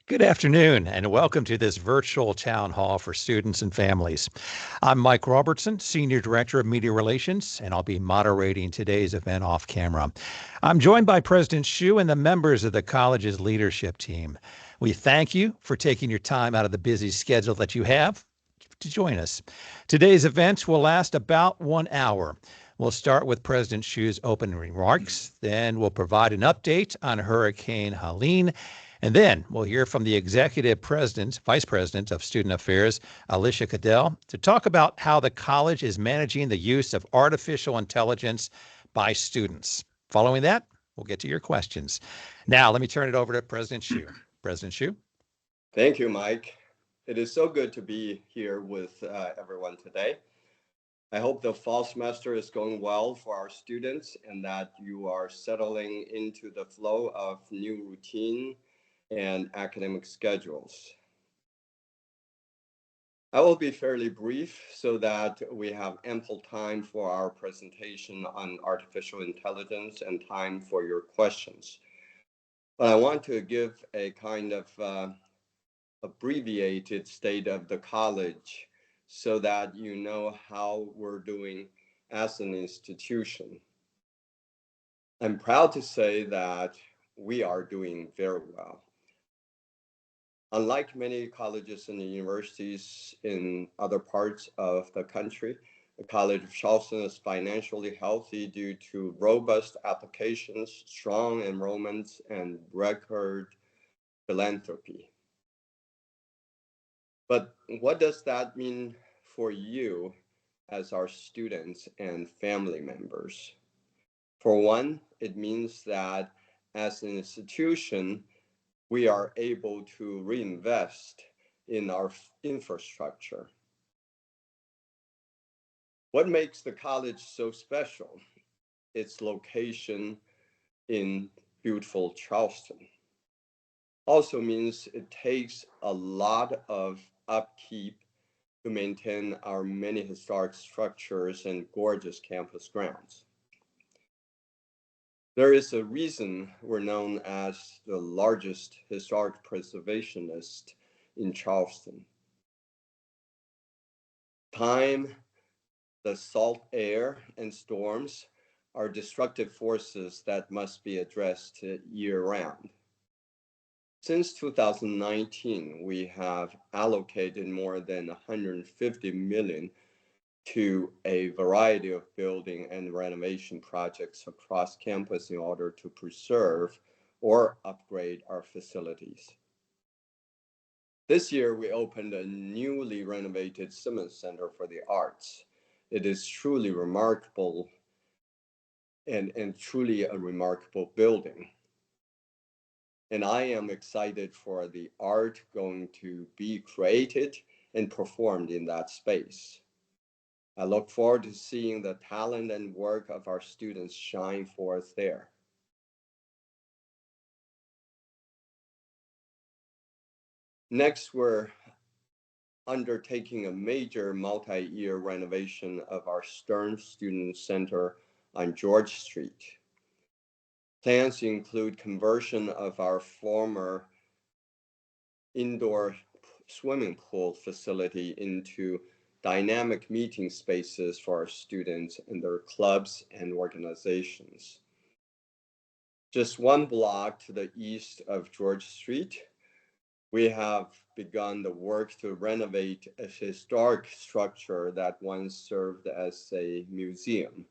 Good afternoon, and welcome to this virtual town hall for students and families. I'm Mike Robertson, Senior Director of Media Relations, and I'll be moderating today's event off camera. I'm joined by President Hsu and the members of the college's leadership team. We thank you for taking your time out of the busy schedule that you have to join us. Today's event will last about 1 hour. We'll start with President Hsu's opening remarks, then we'll provide an update on Hurricane Helene, and then we'll hear from the Vice President of Student Affairs, Alicia Cadell, to talk about how the college is managing the use of artificial intelligence by students. Following that, we'll get to your questions. Now, let me turn it over to President Hsu. President Hsu. Thank you, Mike. It is so good to be here with everyone today. I hope the fall semester is going well for our students and that you are settling into the flow of new routine and academic schedules. I will be fairly brief so that we have ample time for our presentation on artificial intelligence and time for your questions. But I want to give a kind of abbreviated state of the college so that you know how we're doing as an institution. I'm proud to say that we are doing very well. Unlike many colleges and universities in other parts of the country, the College of Charleston is financially healthy due to robust applications, strong enrollments, and record philanthropy. But what does that mean for you as our students and family members? For one, it means that as an institution, we are able to reinvest in our infrastructure. What makes the college so special? Its location in beautiful Charleston. Also means it takes a lot of upkeep to maintain our many historic structures and gorgeous campus grounds. There is a reason we're known as the largest historic preservationist in Charleston. Time, the salt air, and storms are destructive forces that must be addressed year-round. Since 2019, we have allocated more than $150 million to a variety of building and renovation projects across campus in order to preserve or upgrade our facilities. This year, we opened a newly renovated Simmons Center for the Arts. It is truly remarkable and truly a remarkable building. And I am excited for the art going to be created and performed in that space. I look forward to seeing the talent and work of our students shine forth there. Next, we're undertaking a major multi-year renovation of our Stern Student Center on George Street. Plans include conversion of our former indoor swimming pool facility into dynamic meeting spaces for our students and their clubs and organizations. Just one block to the east of George Street, we have begun the work to renovate a historic structure that once served as a museum.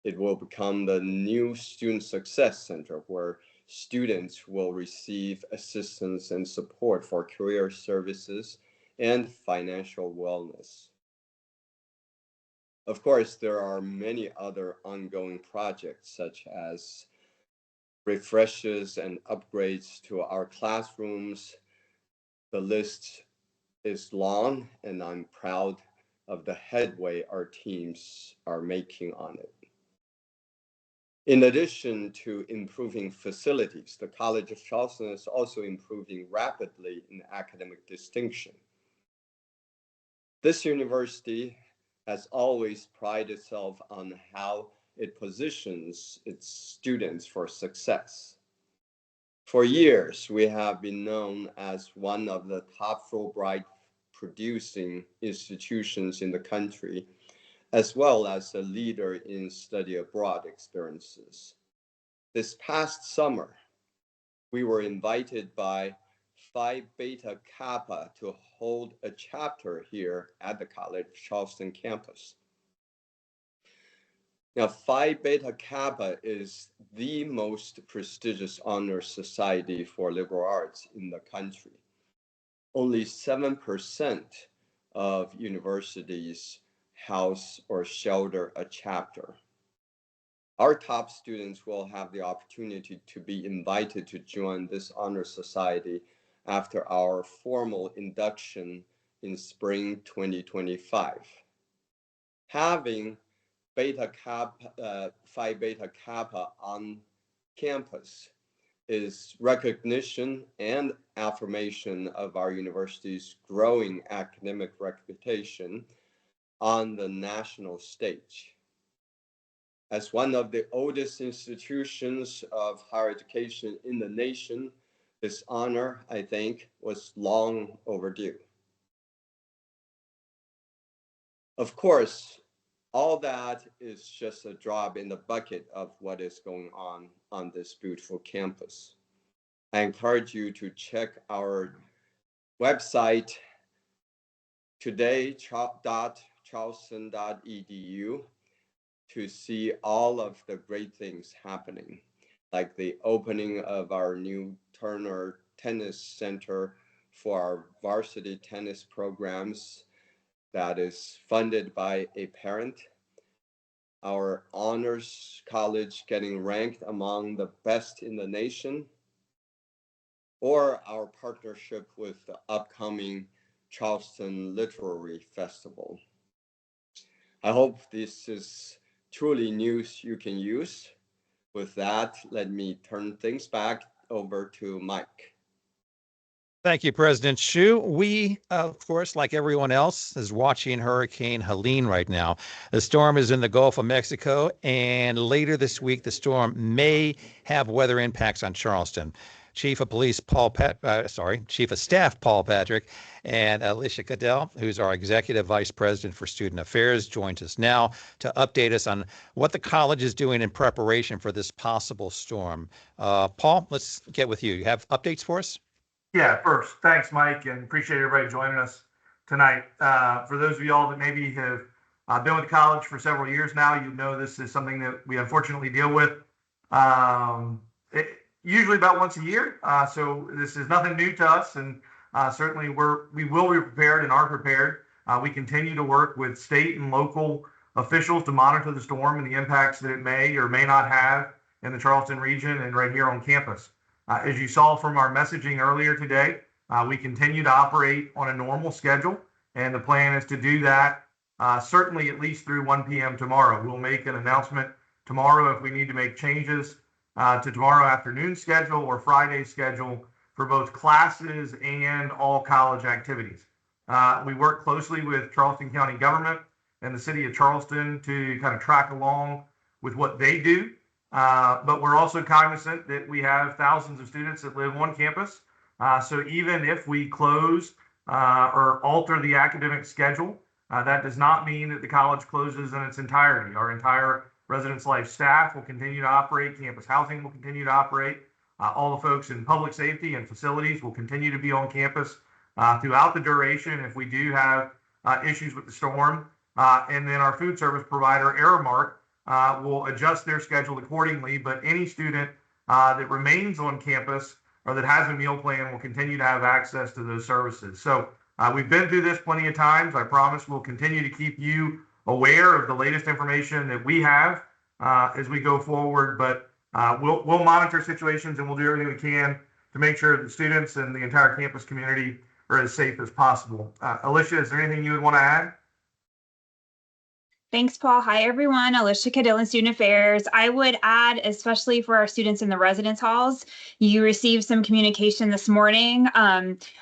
It will become the new Student Success Center where students will receive assistance and support for career services and financial wellness. Of course, there are many other ongoing projects such as refreshes and upgrades to our classrooms. The list is long, and I'm proud of the headway our teams are making on it. In addition to improving facilities, the College of Charleston is also improving rapidly in academic distinction. This university has always prided itself on how it positions its students for success. For years, we have been known as one of the top Fulbright producing institutions in the country, as well as a leader in study abroad experiences. This past summer, we were invited by Phi Beta Kappa to hold a chapter here at the college Charleston campus. Now, Phi Beta Kappa is the most prestigious honor society for liberal arts in the country. Only 7% of universities house or shelter a chapter. Our top students will have the opportunity to be invited to join this honor society after our formal induction in spring 2025. Having Phi Beta Kappa on campus is recognition and affirmation of our university's growing academic reputation on the national stage. As one of the oldest institutions of higher education in the nation, this honor, I think, was long overdue. Of course, all that is just a drop in the bucket of what is going on this beautiful campus. I encourage you to check our website today.charleston.edu to see all of the great things happening, like the opening of our new Turner Tennis Center for our varsity tennis programs that is funded by a parent, our honors college getting ranked among the best in the nation, or our partnership with the upcoming Charleston Literary Festival. I hope this is truly news you can use. With that, let me turn things back over to Mike. Thank you, President Hsu. We, of course, like everyone else, is watching Hurricane Helene right now. The storm is in the Gulf of Mexico, and later this week, the storm may have weather impacts on Charleston. Chief of Staff Paul Patrick and Alicia Cadell, who's our Executive Vice President for Student Affairs, joins us now to update us on what the college is doing in preparation for this possible storm. Paul, let's get with you. You have updates for us? Yeah, first, thanks, Mike, and appreciate everybody joining us tonight. For those of y'all that maybe have been with college for several years now, you know this is something that we unfortunately deal with usually about once a year. So this is nothing new to us, and certainly we will be prepared and are prepared. We continue to work with state and local officials to monitor the storm and the impacts that it may or may not have in the Charleston region and right here on campus. As you saw from our messaging earlier today, we continue to operate on a normal schedule, and the plan is to do that certainly at least through 1 p.m. tomorrow. We'll make an announcement tomorrow if we need to make changes to tomorrow afternoon schedule or Friday schedule for both classes and all college activities. We work closely with Charleston County government and the city of Charleston to kind of track along with what they do. But we're also cognizant that we have thousands of students that live on campus. So even if we close or alter the academic schedule, that does not mean that the college closes in its entirety. Our entire residence life staff will continue to operate. Campus housing will continue to operate. All the folks in public safety and facilities will continue to be on campus throughout the duration if we do have issues with the storm. And then our food service provider, Aramark, will adjust their schedule accordingly, but any student that remains on campus or that has a meal plan will continue to have access to those services. So we've been through this plenty of times. I promise we'll continue to keep you aware of the latest information that we have as we go forward, but we'll monitor situations and we'll do everything we can to make sure that the students and the entire campus community are as safe as possible. Alicia, is there anything you would want to add? Thanks, Paul. Hi, everyone. Alicia Cadell in Student Affairs. I would add, especially for our students in the residence halls, you received some communication this morning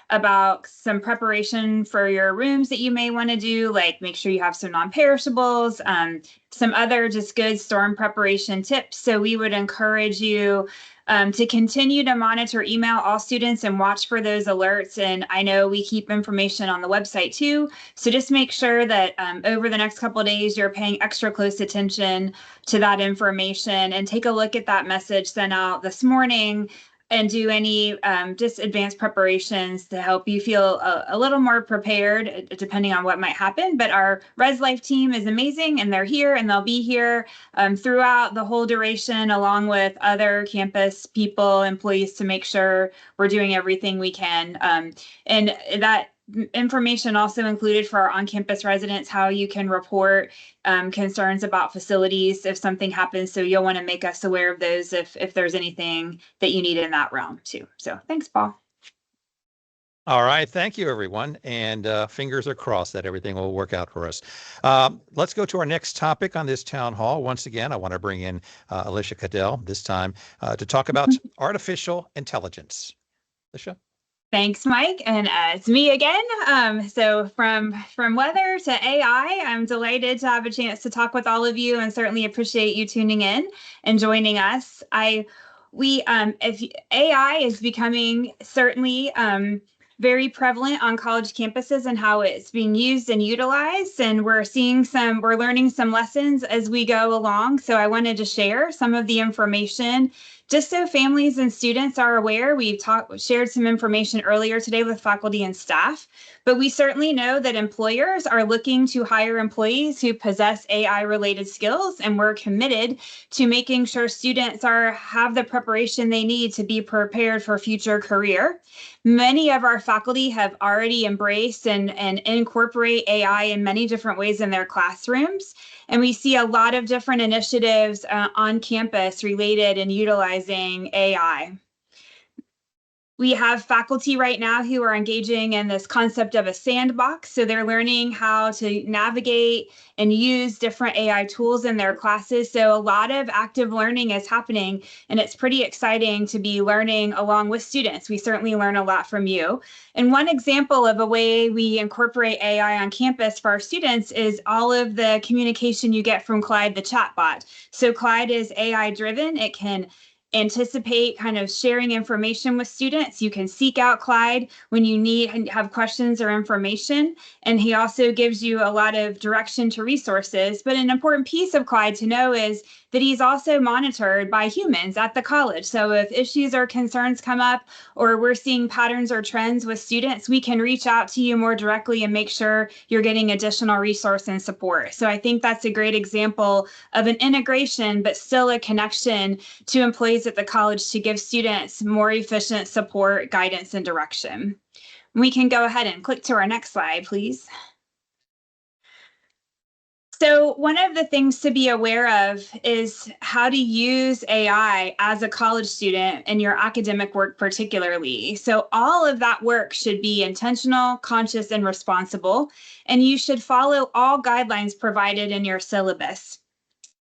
about some preparation for your rooms that you may want to do, like make sure you have some non-perishables, some other just good storm preparation tips. So we would encourage you to continue to monitor email all students and watch for those alerts. And I know we keep information on the website too. So just make sure that over the next couple of days, you're paying extra close attention to that information, and take a look at that message sent out this morning, and do any just advanced preparations to help you feel a little more prepared, depending on what might happen. But our Res Life team is amazing, and they're here, and they'll be here throughout the whole duration, along with other campus people, employees, to make sure we're doing everything we can. And that information also included for our on-campus residents, how you can report concerns about facilities if something happens. So you'll want to make us aware of those if there's anything that you need in that realm too. So thanks, Paul. All right. Thank you, everyone. And fingers are crossed that everything will work out for us. Let's go to our next topic on this town hall. Once again, I want to bring in Alicia Cadell, this time to talk about artificial intelligence. Alicia? Thanks, Mike. And it's me again. So from weather to AI, I'm delighted to have a chance to talk with all of you, and certainly appreciate you tuning in and joining us. If AI is becoming certainly very prevalent on college campuses and how it's being used and utilized, and we're learning some lessons as we go along. So I wanted to share some of the information just so families and students are aware. We've shared some information earlier today with faculty and staff, but we certainly know that employers are looking to hire employees who possess AI-related skills, and we're committed to making sure students have the preparation they need to be prepared for future career. Many of our faculty have already embraced and incorporate AI in many different ways in their classrooms. And we see a lot of different initiatives on campus related and utilizing AI. We have faculty right now who are engaging in this concept of a sandbox. So they're learning how to navigate and use different AI tools in their classes. So a lot of active learning is happening, and it's pretty exciting to be learning along with students. We certainly learn a lot from you. And one example of a way we incorporate AI on campus for our students is all of the communication you get from Clyde, the chatbot. So Clyde is AI driven. It can anticipate kind of sharing information with students. You can seek out Clyde when you have questions or information. And he also gives you a lot of direction to resources. But an important piece of Clyde to know is that he's also monitored by humans at the college. So if issues or concerns come up, or we're seeing patterns or trends with students, we can reach out to you more directly and make sure you're getting additional resource and support. So I think that's a great example of an integration, but still a connection to employees at the college to give students more efficient support, guidance, and direction. We can go ahead and click to our next slide, please. So one of the things to be aware of is how to use AI as a college student in your academic work particularly. So all of that work should be intentional, conscious, and responsible, and you should follow all guidelines provided in your syllabus.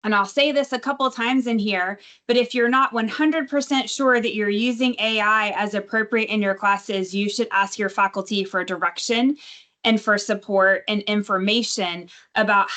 And I'll say this a couple times in here, but if you're not 100% sure that you're using AI as appropriate in your classes, you should ask your faculty for direction and for support and information about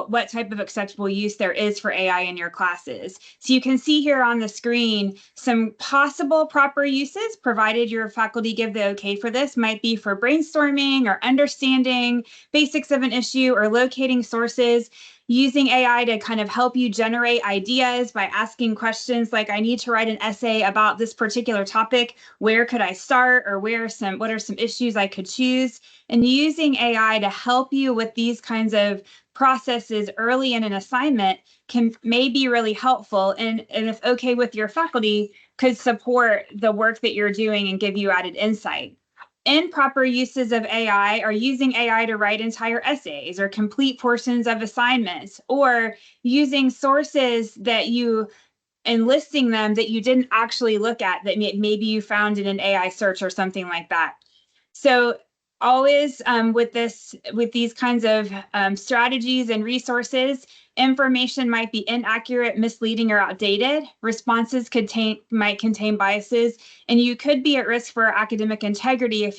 what type of acceptable use there is for AI in your classes. So you can see here on the screen some possible proper uses, provided your faculty give the okay for this, might be for brainstorming or understanding basics of an issue or locating sources. Using AI to kind of help you generate ideas by asking questions like, I need to write an essay about this particular topic. Where could I start? Or what are some issues I could choose? And using AI to help you with these kinds of processes early in an assignment may be really helpful. And if okay with your faculty, could support the work that you're doing and give you added insight. Improper uses of AI are using AI to write entire essays or complete portions of assignments, or using sources and listing them that you didn't actually look at, that maybe you found in an AI search or something like that. So always with these kinds of strategies and resources, Information might be inaccurate, misleading, or outdated. Responses might contain biases, and you could be at risk for academic integrity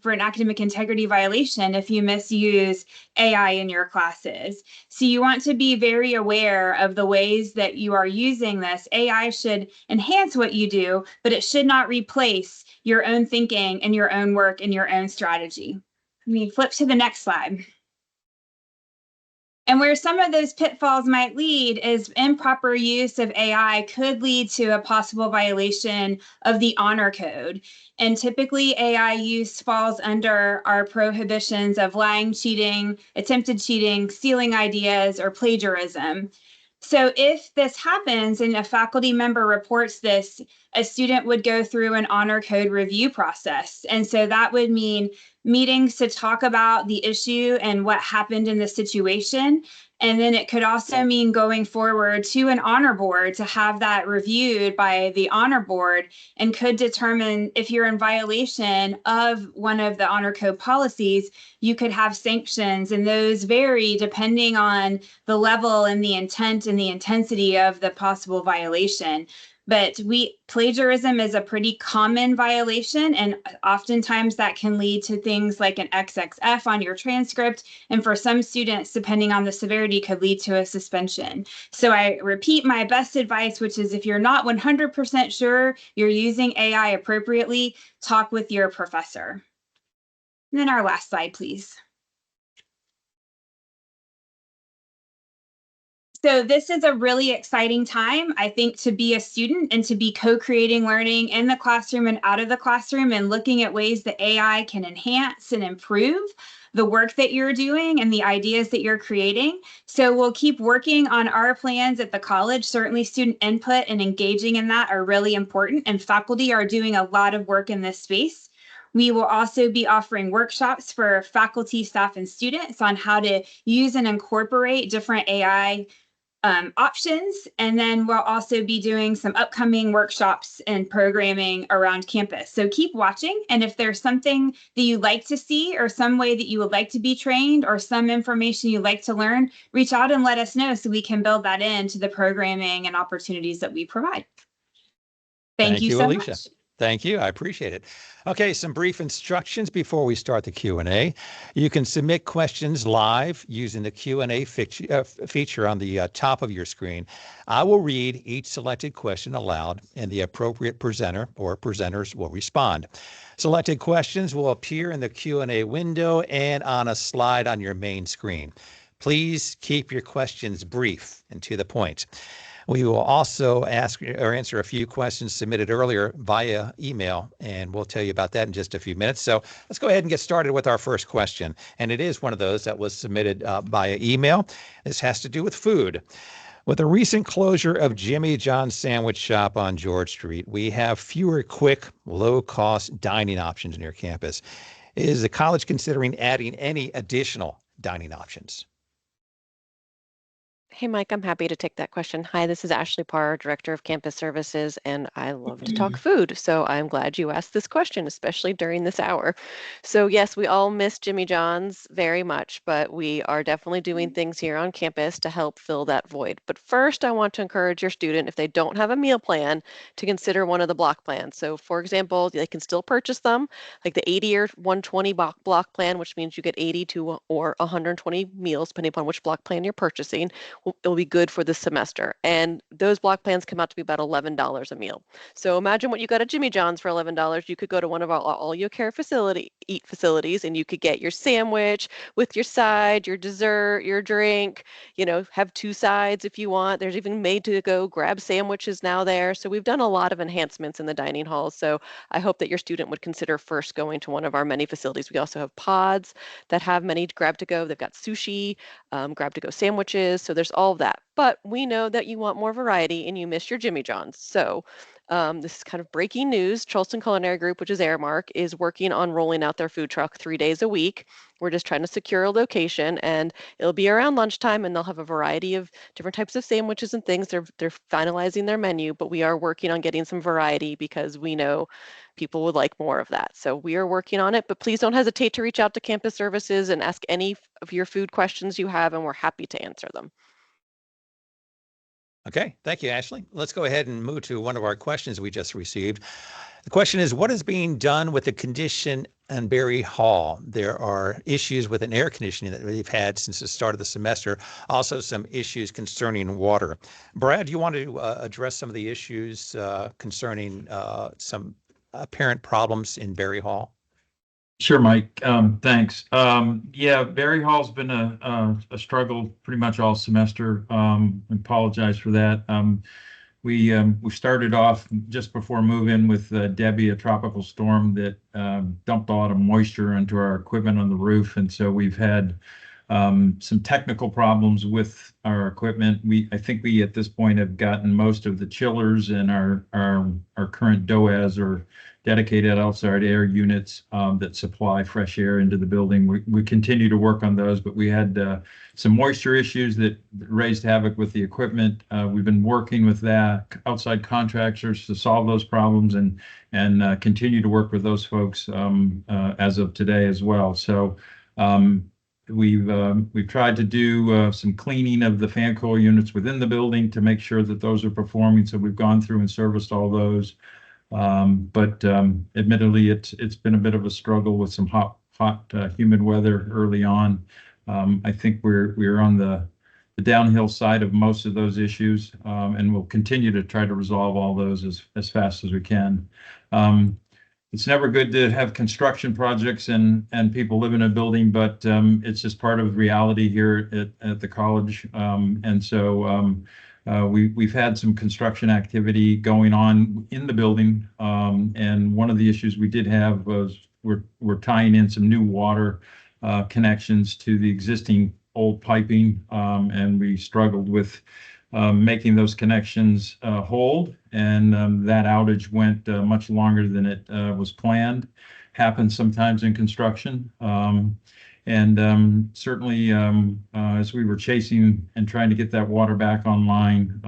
for an academic integrity violation if you misuse AI in your classes. So you want to be very aware of the ways that you are using this. AI should enhance what you do, but it should not replace your own thinking and your own work and your own strategy. Let me flip to the next slide. And where some of those pitfalls might lead is improper use of AI could lead to a possible violation of the honor code. And typically AI use falls under our prohibitions of lying, cheating, attempted cheating, stealing ideas, or plagiarism. So if this happens and a faculty member reports this, a student would go through an honor code review process. And so that would mean meetings to talk about the issue and what happened in the situation. And then it could also mean going forward to an honor board to have that reviewed by the honor board, and could determine if you're in violation of one of the honor code policies, you could have sanctions, and those vary depending on the level and the intent and the intensity of the possible violation. But plagiarism is a pretty common violation, and oftentimes that can lead to things like an XXF on your transcript. And for some students, depending on the severity, could lead to a suspension. So I repeat my best advice, which is if you're not 100% sure you're using AI appropriately, talk with your professor. And then our last slide, please. So this is a really exciting time, I think, to be a student and to be co-creating learning in the classroom and out of the classroom, and looking at ways that AI can enhance and improve the work that you're doing and the ideas that you're creating. So we'll keep working on our plans at the college. Certainly student input and engaging in that are really important, and faculty are doing a lot of work in this space. We will also be offering workshops for faculty, staff, and students on how to use and incorporate different AI options. And then we'll also be doing some upcoming workshops and programming around campus. So keep watching. And if there's something that you'd like to see, or some way that you would like to be trained, or some information you'd like to learn, reach out and let us know so we can build that into the programming and opportunities that we provide. Thank you so Alicia. much. Thank you. I appreciate it. Okay, some brief instructions before we start the Q&A. You can submit questions live using the Q&A feature on the top of your screen. I will read each selected question aloud, and the appropriate presenter or presenters will respond. Selected questions will appear in the Q&A window and on a slide on your main screen. Please keep your questions brief and to the point. We will also ask or answer a few questions submitted earlier via email, and we'll tell you about that in just a few minutes. So let's go ahead and get started with our first question. And it is one of those that was submitted via email. This has to do with food. With the recent closure of Jimmy John's Sandwich Shop on George Street, we have fewer quick, low-cost dining options near campus. Is the college considering adding any additional dining options? Hey, Mike, I'm happy to take that question. Hi, this is Ashley Parr, Director of Campus Services, and I love to talk food. So I'm glad you asked this question, especially during this hour. So yes, we all miss Jimmy John's very much, but we are definitely doing things here on campus to help fill that void. But first, I want to encourage your student, if they don't have a meal plan, to consider one of the block plans. So for example, they can still purchase them, like the 80 or 120 block plan, which means you get 80 to or 120 meals, depending upon which block plan you're purchasing. It'll be good for the semester. And those block plans come out to be about $11 a meal. So imagine what you got at Jimmy John's for $11. You could go to one of our all-you-care facilities, and you could get your sandwich with your side, your dessert, your drink, have two sides if you want. There's even made-to-go grab sandwiches now there. So we've done a lot of enhancements in the dining halls. So I hope that your student would consider first going to one of our many facilities. We also have pods that have many grab-to-go. They've got sushi, grab-to-go sandwiches. So there's all of that. But we know that you want more variety and you miss your Jimmy John's. So this is kind of breaking news. Charleston Culinary Group, which is Airmark, is working on rolling out their food truck 3 days a week. We're just trying to secure a location, and it'll be around lunchtime, and they'll have a variety of different types of sandwiches and things. They're finalizing their menu, but we are working on getting some variety because we know people would like more of that. So we are working on it, but please don't hesitate to reach out to Campus Services and ask any of your food questions you have, and we're happy to answer them. Okay, thank you, Ashley. Let's go ahead and move to one of our questions we just received. The question is, what is being done with the condition in Berry Hall? There are issues with an air conditioning that we've had since the start of the semester. Also, some issues concerning water. Brad, do you want to address some of the issues concerning some apparent problems in Berry Hall? Sure, Mike. Thanks. Yeah, Berry Hall's been a struggle pretty much all semester. I apologize for that. We started off just before move-in with Debbie, a tropical storm that dumped a lot of moisture into our equipment on the roof, and so we've had some technical problems with our equipment. I think we at this point have gotten most of the chillers and our current DOAS or dedicated outside air units that supply fresh air into the building. We continue to work on those, but we had some moisture issues that raised havoc with the equipment. We've been working with outside contractors to solve those problems and continue to work with those folks as of today as well. So we've tried to do some cleaning of the fan coil units within the building to make sure that those are performing. So we've gone through and serviced all those. But admittedly, it's been a bit of a struggle with some hot, humid weather early on. I think we're on the downhill side of most of those issues, and we'll continue to try to resolve all those as fast as we can. It's never good to have construction projects and people live in a building, but it's just part of reality here at the college, and so. We've had some construction activity going on in the building, and one of the issues we did have was we're tying in some new water connections to the existing old piping, and we struggled with making those connections hold, and that outage went much longer than it was planned. Happens sometimes in construction. And certainly, as we were chasing and trying to get that water back online,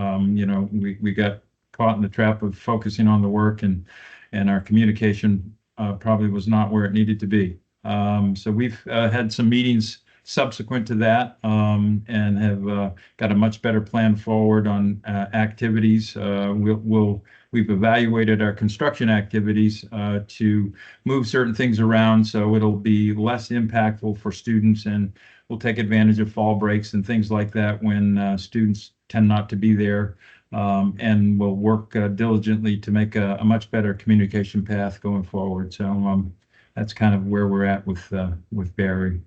we got caught in the trap of focusing on the work, and our communication probably was not where it needed to be. So we've had some meetings subsequent to that, and have got a much better plan forward on activities. We've evaluated our construction activities to move certain things around so it'll be less impactful for students, and we'll take advantage of fall breaks and things like that when students tend not to be there, and we'll work diligently to make a much better communication path going forward. So that's kind of where we're at with Barry.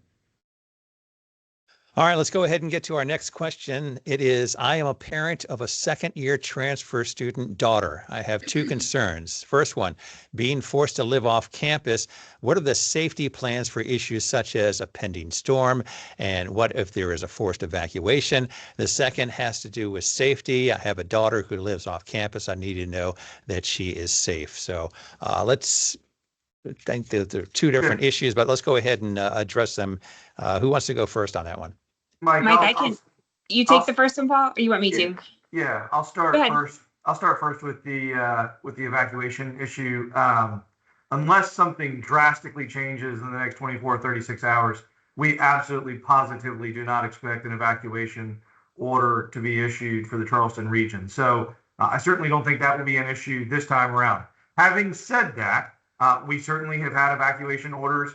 All right, let's go ahead and get to our next question. It is, I am a parent of a second-year transfer student daughter. I have two concerns. First one, being forced to live off campus. What are the safety plans for issues such as a pending storm? And what if there is a forced evacuation? The second has to do with safety. I have a daughter who lives off campus. I need to know that she is safe. So I think that there are two different issues, but let's go ahead and address them. Who wants to go first on that one? Mike, you take the first one, Paul, or you want me to? Yeah, I'll start first. I'll start first with the evacuation issue. Unless something drastically changes in the next 24 or 36 hours, we absolutely positively do not expect an evacuation order to be issued for the Charleston region. So I certainly don't think that will be an issue this time around. Having said that, we certainly have had evacuation orders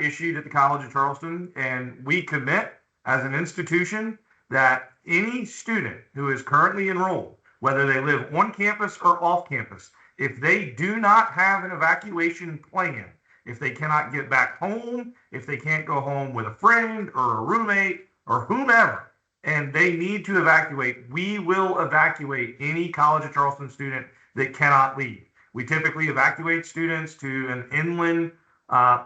issued at the College of Charleston, and we commit as an institution that any student who is currently enrolled, whether they live on campus or off campus, if they do not have an evacuation plan, if they cannot get back home, if they can't go home with a friend or a roommate or whomever, and they need to evacuate, we will evacuate any College of Charleston student that cannot leave. We typically evacuate students to an inland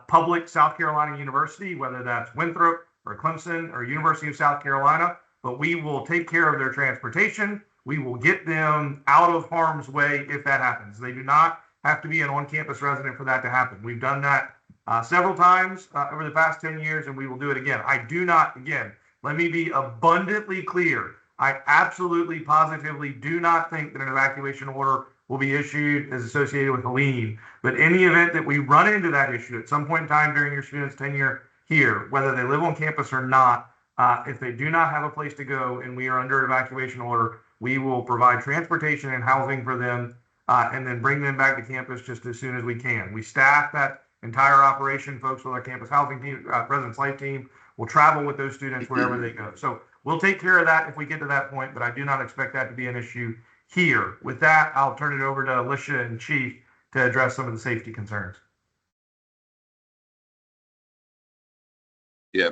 public South Carolina university, whether that's Winthrop or Clemson or University of South Carolina, but we will take care of their transportation. We will get them out of harm's way if that happens. They do not have to be an on-campus resident for that to happen. We've done that several times over the past 10 years, and we will do it again. Let me be abundantly clear. I absolutely, positively do not think that an evacuation order will be issued as associated with a lien. But any event that we run into that issue at some point in time during your student's tenure here, whether they live on campus or not, if they do not have a place to go and we are under evacuation order, We will provide transportation and housing for them, and then bring them back to campus just as soon as we can. We staff that entire operation. Folks with our campus housing team, residence life team, will travel with those students wherever they go. So we'll take care of that if we get to that point, but I do not expect that to be an issue here. With that, I'll turn it over to Alicia and Chief to address some of the safety concerns. Yeah,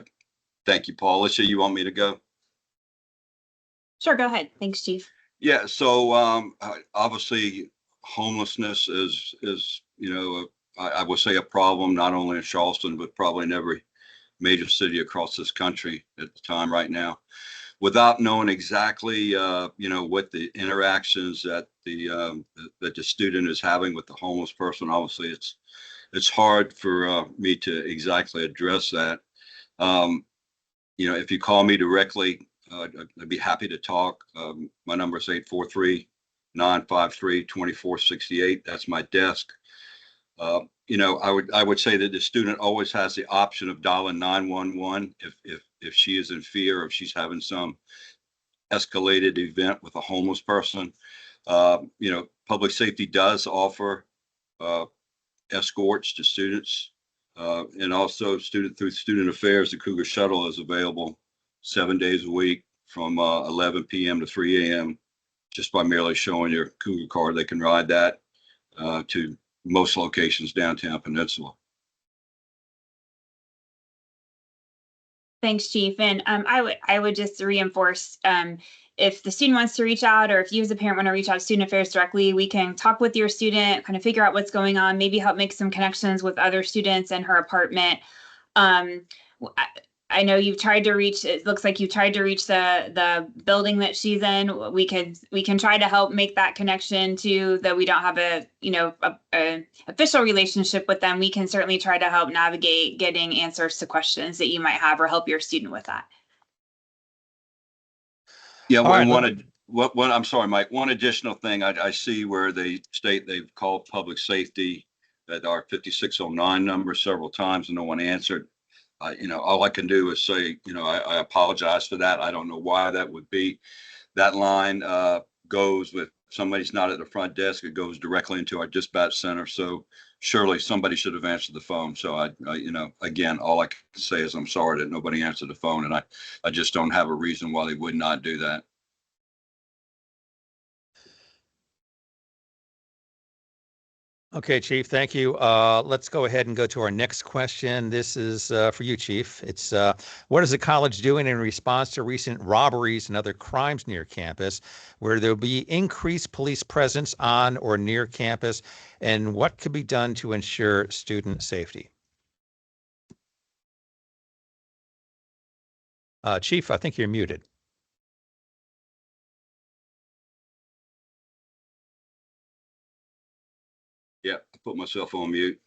thank you, Paul. Alicia, you want me to go? Sure, go ahead. Thanks, Chief. Yeah, so obviously homelessness is I would say a problem not only in Charleston but probably in every major city across this country at the time right now. Without knowing exactly what the interactions that the student is having with the homeless person, obviously it's hard for me to exactly address that. If you call me directly, I'd be happy to talk. My number is 843-953-2468. That's my desk. I would say that the student always has the option of dialing 911 if she is in fear, or if she's having some escalated event with a homeless person. Public safety does offer escorts to students, and also through student affairs, the Cougar Shuttle is available 7 days a week from 11 p.m. to 3 a.m. Just by merely showing your Cougar card, they can ride that to most locations downtown Peninsula. Thanks, Chief. And I would just reinforce, if the student wants to reach out, or if you as a parent want to reach out to student affairs directly, we can talk with your student, kind of figure out what's going on, maybe help make some connections with other students in her apartment. I know you've tried to reach, it looks like you tried to reach the building that she's in. We can try to help make that connection too, that we don't have a official relationship with them. We can certainly try to help navigate getting answers to questions that you might have, or help your student with that. Yeah, I'm sorry, Mike. One additional thing I see where they state they've called public safety at our 5609 number several times and no one answered. All I can do is say, I apologize for that. I don't know why that would be. That line goes with somebody's not at the front desk. It goes directly into our dispatch center. So surely somebody should have answered the phone. So again, all I can say is I'm sorry that nobody answered the phone, and I just don't have a reason why they would not do that. Okay, Chief, thank you. Let's go ahead and go to our next question. This is for you, Chief. It's what is the college doing in response to recent robberies and other crimes near campus, where there'll be increased police presence on or near campus, and what could be done to ensure student safety? Chief, I think you're muted. Yeah, I put myself on mute.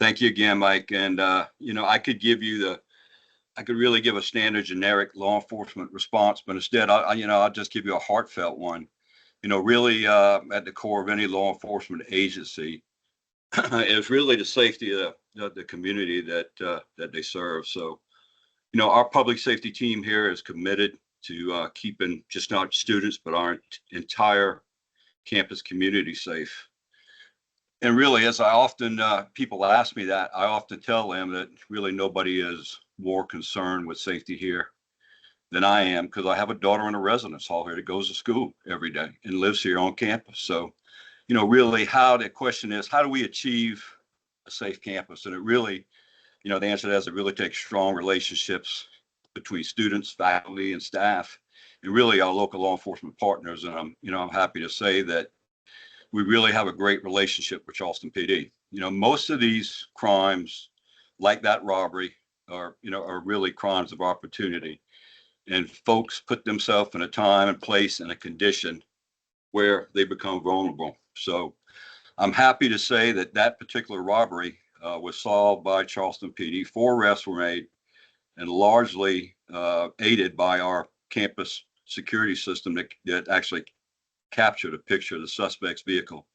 Thank you again, Mike. And, I could really give a standard generic law enforcement response, but instead, I'll just give you a heartfelt one. Really at the core of any law enforcement agency is really the safety of the community that they serve. So, our public safety team here is committed to keeping just not students, but our entire campus community safe. And really, as I often, people ask me that, I often tell them that really nobody is more concerned with safety here than I am, because I have a daughter in a residence hall here that goes to school every day and lives here on campus. So, really the question is, how do we achieve a safe campus? And it really, the answer to that is it really takes strong relationships between students, faculty, and staff, and really our local law enforcement partners. And I'm happy to say that we really have a great relationship with Charleston PD. Most of these crimes, like that robbery, are really crimes of opportunity. And folks put themselves in a time and place and a condition where they become vulnerable. So I'm happy to say that particular robbery was solved by Charleston PD. 4 arrests were made, and largely aided by our campus security system that actually captured a picture of the suspect's vehicle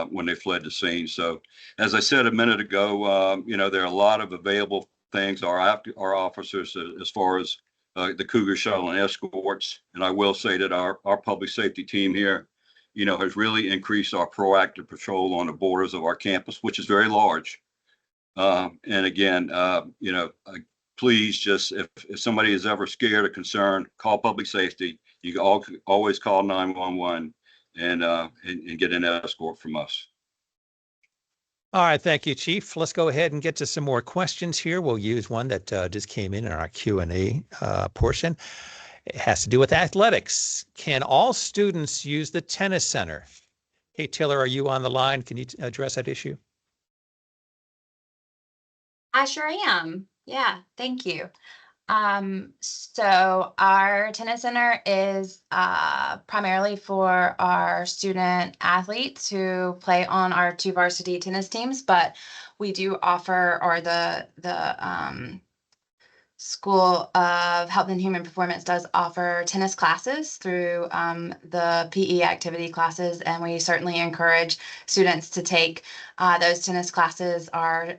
when they fled the scene. So, as I said a minute ago, there are a lot of available things our officers, as far as the Cougar Shuttle and Escorts. And I will say that our public safety team here, has really increased our proactive patrol on the borders of our campus, which is very large. And again, please just, if somebody is ever scared or concerned, call public safety. You can always call 911 and get an escort from us. All right, thank you, Chief. Let's go ahead and get to some more questions here. We'll use one that just came in our Q&A portion. It has to do with athletics. Can all students use the tennis center? Hey, Taylor, are you on the line? Can you address that issue? I sure am. Yeah, thank you. So our tennis center is primarily for our student athletes who play on our 2 varsity tennis teams, but we do offer, or the School of Health and Human Performance does offer tennis classes through the PE activity classes, and we certainly encourage students to take those tennis classes. Our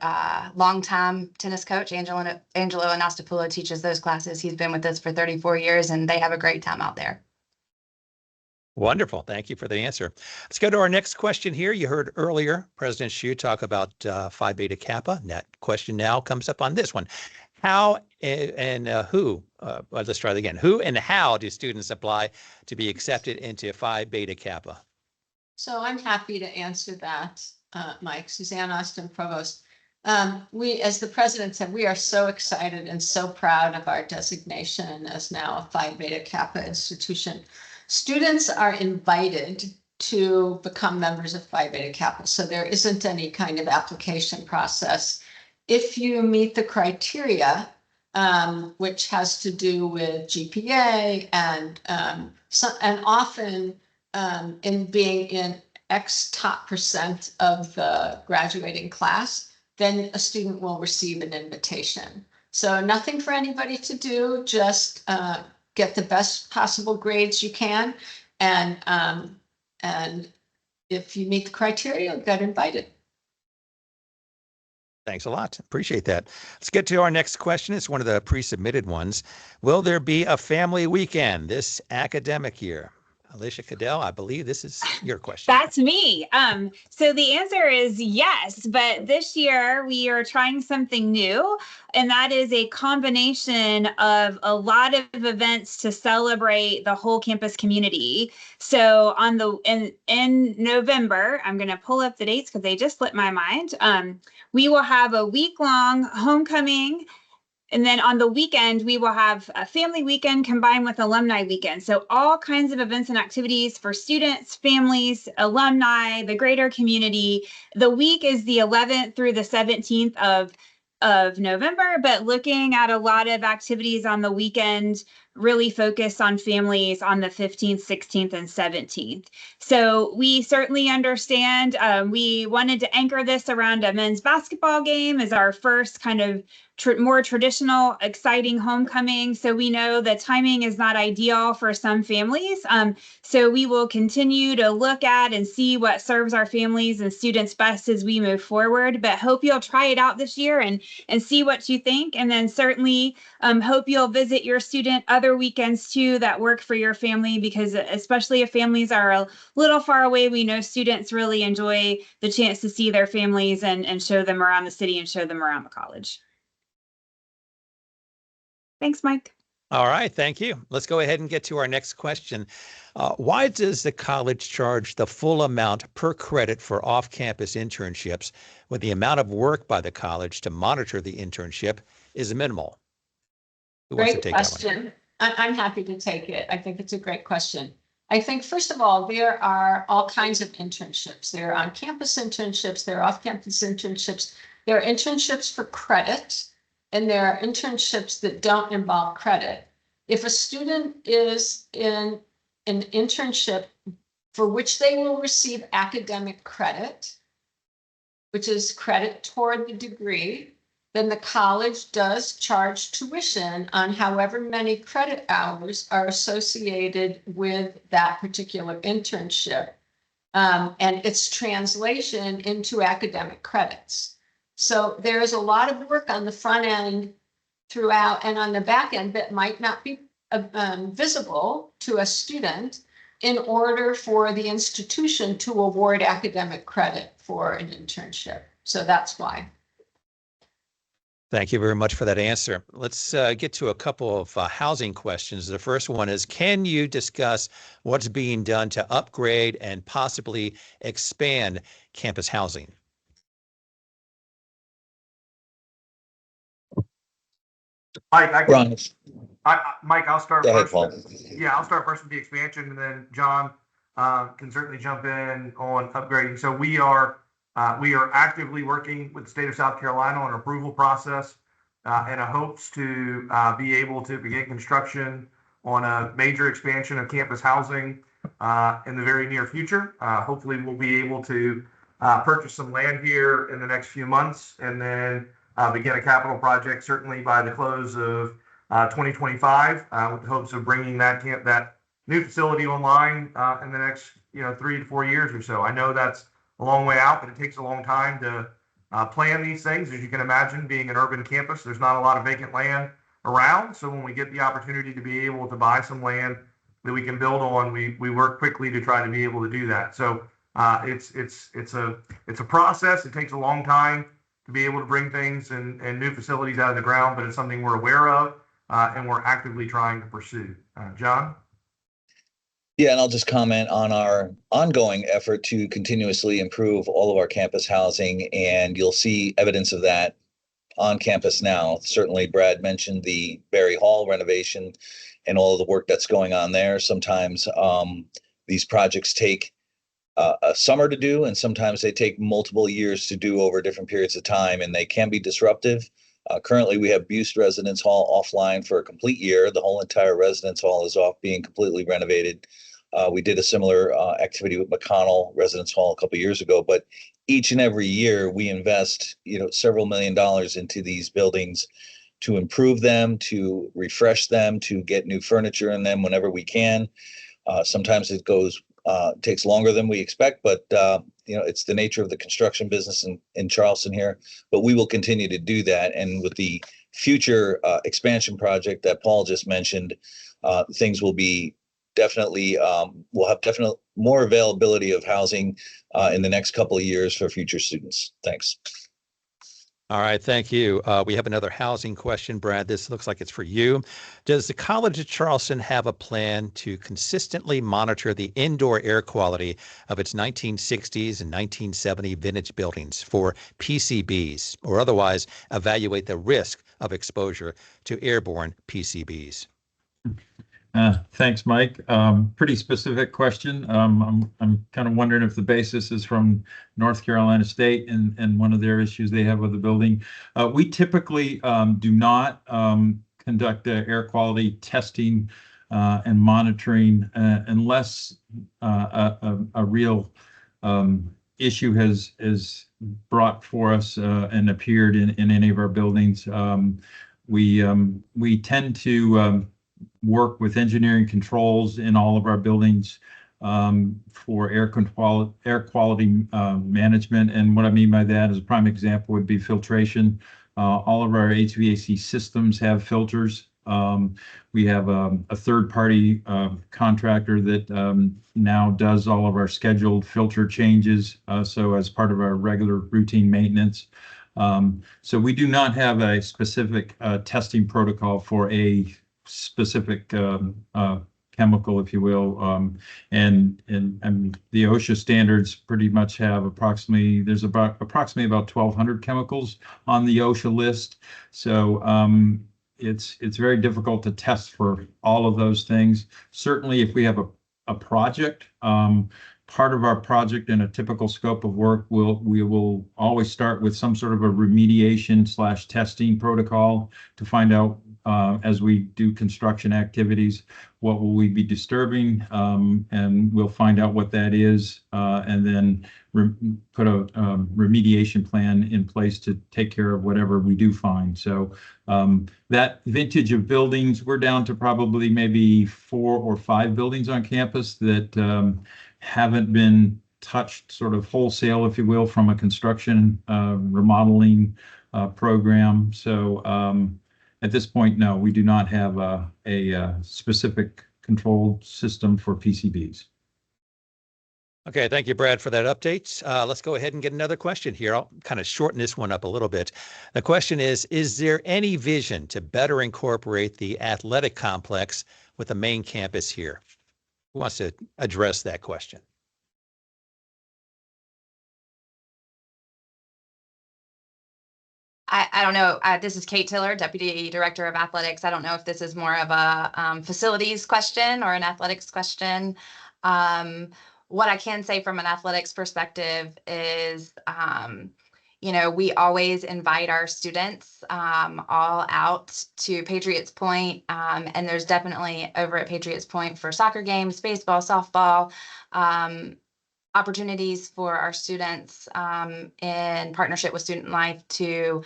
longtime tennis coach, Angelo Anastopoulos, teaches those classes. He's been with us for 34 years, and they have a great time out there. Wonderful. Thank you for the answer. Let's go to our next question here. You heard earlier President Hsu talk about Phi Beta Kappa. And that question now comes up on this one. How and who, let's try that again. Who and how do students apply to be accepted into Phi Beta Kappa? So I'm happy to answer that, Mike. Suzanne Austin, Provost. We, as the president said, we are so excited and so proud of our designation as now a Phi Beta Kappa institution. Students are invited to become members of Phi Beta Kappa, so there isn't any kind of application process. If you meet the criteria, which has to do with GPA and often in being in X top % of the graduating class, then a student will receive an invitation. So nothing for anybody to do, just get the best possible grades you can, and if you meet the criteria, you'll get invited. Thanks a lot. Appreciate that. Let's get to our next question. It's one of the pre-submitted ones. Will there be a family weekend this academic year? Alicia Cadell, I believe this is your question. That's me. So the answer is yes, but this year we are trying something new, and that is a combination of a lot of events to celebrate the whole campus community. So in November, I'm going to pull up the dates because they just slipped my mind. We will have a week-long homecoming. And then on the weekend, we will have a family weekend combined with alumni weekend. So all kinds of events and activities for students, families, alumni, the greater community. The week is the 11th through the 17th of November, but looking at a lot of activities on the weekend, really focused on families on the 15th, 16th, and 17th. So we certainly understand. We wanted to anchor this around a men's basketball game as our first kind of more traditional, exciting homecoming. So we know the timing is not ideal for some families. So we will continue to look at and see what serves our families and students best as we move forward. But hope you'll try it out this year and see what you think. And then certainly hope you'll visit your student other weekends too that work for your family, because especially if families are a little far away, we know students really enjoy the chance to see their families and show them around the city and show them around the college. Thanks, Mike. All right, thank you. Let's go ahead and get to our next question. Why does the college charge the full amount per credit for off-campus internships when the amount of work by the college to monitor the internship is minimal? Who wants to take that one? Great question. I'm happy to take it. I think it's a great question. I think, first of all, there are all kinds of internships. There are on-campus internships, there are off-campus internships, there are internships for credit, and there are internships that don't involve credit. If a student is in an internship for which they will receive academic credit, which is credit toward the degree, then the college does charge tuition on however many credit hours are associated with that particular internship, and its translation into academic credits. So there is a lot of work on the front end throughout and on the back end that might not be visible to a student in order for the institution to award academic credit for an internship. So that's why. Thank you very much for that answer. Let's get to a couple of housing questions. The first one is, can you discuss what's being done to upgrade and possibly expand campus housing? Mike, Mike, I'll start Go ahead, first. Paul. Yeah, I'll start first with the expansion, and then John can certainly jump in on upgrading. So we are actively working with the state of South Carolina on an approval process and a hopes to be able to begin construction on a major expansion of campus housing in the very near future. Hopefully, we'll be able to purchase some land here in the next few months, and then begin a capital project certainly by the close of 2025, with the hopes of bringing that new facility online in the next 3 to 4 years or so. I know that's a long way out, but it takes a long time to plan these things. As you can imagine, being an urban campus, there's not a lot of vacant land around. So when we get the opportunity to be able to buy some land that we can build on, we work quickly to try to be able to do that. So it's a process. It takes a long time to be able to bring things and new facilities out of the ground, but it's something we're aware of and we're actively trying to pursue. John? Yeah, and I'll just comment on our ongoing effort to continuously improve all of our campus housing, and you'll see evidence of that on campus now. Certainly, Brad mentioned the Berry Hall renovation and all of the work that's going on there. Sometimes these projects take a summer to do, and sometimes they take multiple years to do over different periods of time, and they can be disruptive. Currently, we have Buste Residence Hall offline for a complete year. The whole entire residence hall is off being completely renovated. We did a similar activity with McConnell Residence Hall a couple of years ago, but each and every year we invest, several $1 million into these buildings to improve them, to refresh them, to get new furniture in them whenever we can. Sometimes it takes longer than we expect, but it's the nature of the construction business in Charleston here. But we will continue to do that. And with the future expansion project that Paul just mentioned, things will be definitely, we'll have definitely more availability of housing in the next couple of years for future students. Thanks. All right, thank you. We have another housing question, Brad. This looks like it's for you. Does the College of Charleston have a plan to consistently monitor the indoor air quality of its 1960s and 1970 vintage buildings for PCBs, or otherwise evaluate the risk of exposure to airborne PCBs? Thanks, Mike. Pretty specific question. I'm kind of wondering if the basis is from North Carolina State and one of their issues they have with the building. We typically do not conduct air quality testing and monitoring unless a real issue has brought for us and appeared in any of our buildings. We tend to work with engineering controls in all of our buildings for air quality management. And what I mean by that is a prime example would be filtration. All of our HVAC systems have filters. We have a third-party contractor that now does all of our scheduled filter changes, so as part of our regular routine maintenance. So we do not have a specific testing protocol for a specific chemical, if you will, and the OSHA standards pretty much have approximately 1,200 chemicals on the OSHA list. So it's very difficult to test for all of those things. Certainly, if we have a project, part of our project in a typical scope of work, we will always start with some sort of a remediation / testing protocol to find out, as we do construction activities, what will we be disturbing, and we'll find out what that is, and then put a remediation plan in place to take care of whatever we do find. So that vintage of buildings, we're down to probably maybe 4 or 5 buildings on campus that haven't been touched sort of wholesale, if you will, from a construction remodeling program. So at this point, no, we do not have a specific control system for PCBs. Okay, thank you, Brad, for that update. Let's go ahead and get another question here. I'll kind of shorten this one up a little bit. The question is there any vision to better incorporate the athletic complex with the main campus here? Who wants to address that question? I don't know. This is Kate Tiller, Deputy Director of Athletics. I don't know if this is more of a facilities question or an athletics question. What I can say from an athletics perspective is, we always invite our students all out to Patriots Point. And there's definitely over at Patriots Point for soccer games, baseball, softball, opportunities for our students in partnership with Student Life to,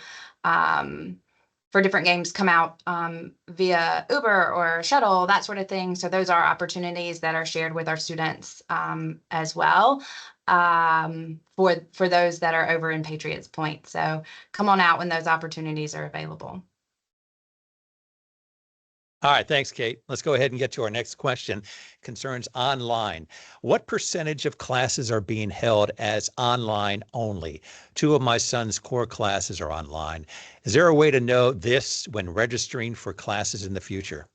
for different games, come out via Uber or shuttle, that sort of thing. So those are opportunities that are shared with our students as well for those that are over in Patriots Point. So come on out when those opportunities are available. All right, thanks, Kate. Let's go ahead and get to our next question. Concerns online. What percentage of classes are being held as online only? 2 of my son's core classes are online. Is there a way to know this when registering for classes in the future?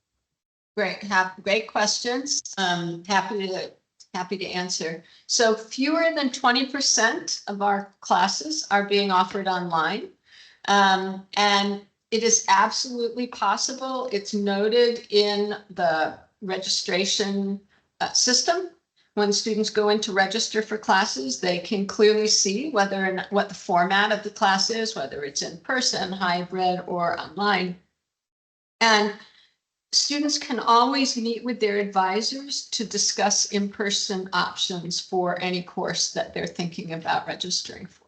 Great questions. Happy to answer. So fewer than 20% of our classes are being offered online. And it is absolutely possible. It's noted in the registration system. When students go in to register for classes, they can clearly see whether or not, what the format of the class is, whether it's in person, hybrid, or online. And students can always meet with their advisors to discuss in-person options for any course that they're thinking about registering for.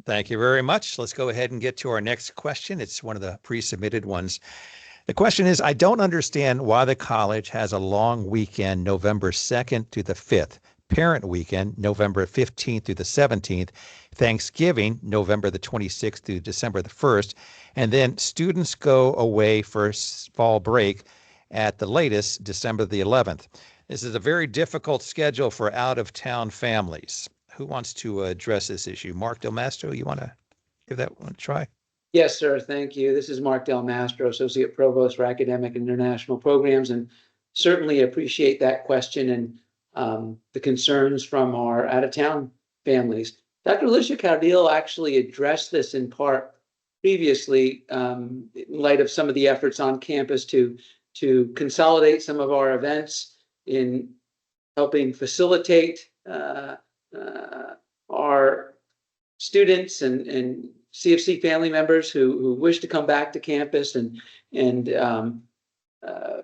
Thank you very much. Let's go ahead and get to our next question. It's one of the pre-submitted ones. The question is, I don't understand why the college has a long weekend, November 2nd through the 5th, Parent Weekend, November 15th through the 17th, Thanksgiving, November the 26th through December the 1st, and then students go away for fall break at the latest, December the 11th. This is a very difficult schedule for out-of-town families. Who wants to address this issue? Mark Del Mastro, you want to give that one a try? Yes, sir. Thank you. This is Mark Del Mastro, Associate Provost for Academic and International Programs, and certainly appreciate that question and the concerns from our out-of-town families. Dr. Alicia Caudillo actually addressed this in part previously in light of some of the efforts on campus to consolidate some of our events in helping facilitate our students and CFC family members who wish to come back to campus and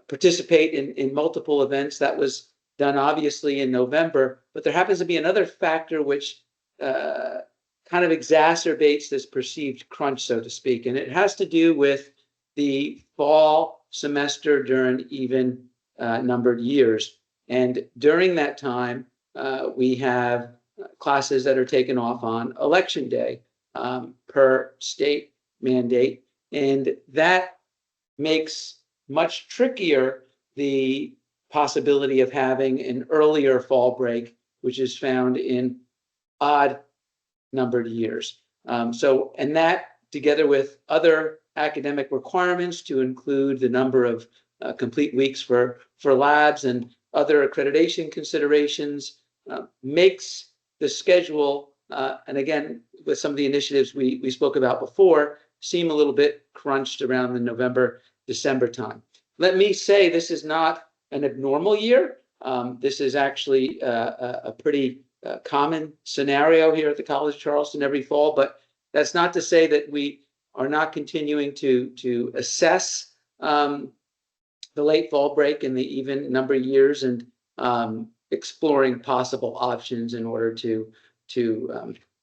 participate in multiple events. That was done obviously in November, but there happens to be another factor which kind of exacerbates this perceived crunch, so to speak, and it has to do with the fall semester during even numbered years. And during that time, we have classes that are taken off on election day per state mandate. And that makes much trickier the possibility of having an earlier fall break, which is found in odd numbered years. And that together with other academic requirements to include the number of complete weeks for labs and other accreditation considerations makes the schedule, and again, with some of the initiatives we spoke about before, seem a little bit crunched around the November, December time. Let me say this is not an abnormal year. This is actually a pretty common scenario here at the College of Charleston every fall, but that's not to say that we are not continuing to assess the late fall break and the even number of years and exploring possible options in order to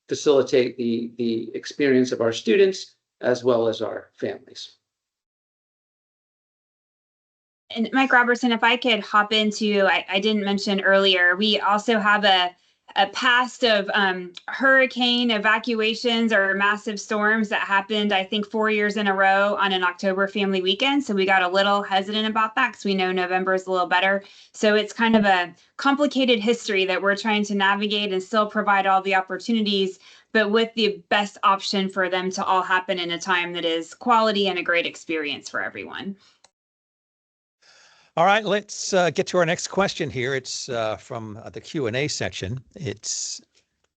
facilitate the experience of our students as well as our families. And Mike Robertson, if I could hop into, I didn't mention earlier, we also have a past of hurricane evacuations or massive storms that happened, I think, 4 years in a row on an October family weekend. So we got a little hesitant about that because we know November is a little better. So it's kind of a complicated history that we're trying to navigate and still provide all the opportunities, but with the best option for them to all happen in a time that is quality and a great experience for everyone. All right, let's get to our next question here. It's from the Q&A section. It